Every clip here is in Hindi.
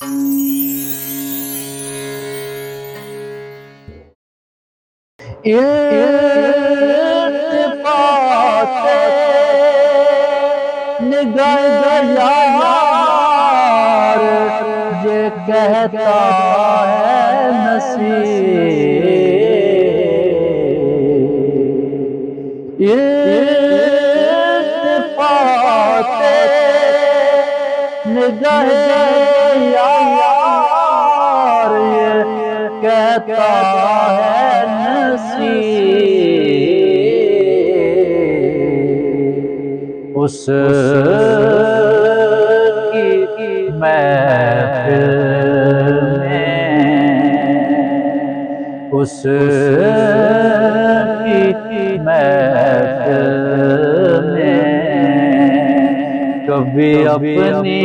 इल्तिफ़ाते निगाह यार ये कहता है नसीब। इल्तिफ़ाते निगाह यार ये कहता है नसीब। उसकी महफिल में, उसकी महफिल में कभी अपनी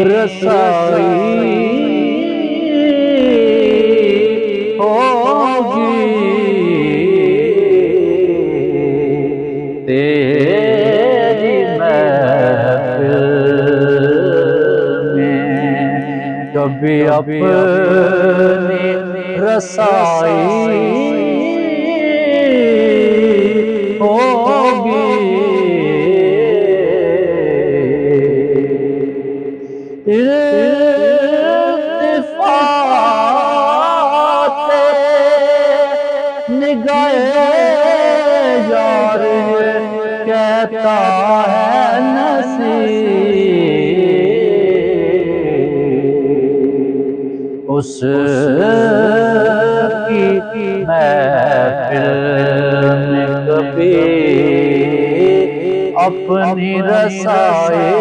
रसाई होगी, तेरी महफिल में कभी अपनी रसाई होगी। इल्तिफ़ाते निगाह यार ये कहता है नसीब। उसकी महफिल में कभी अपनी रसाई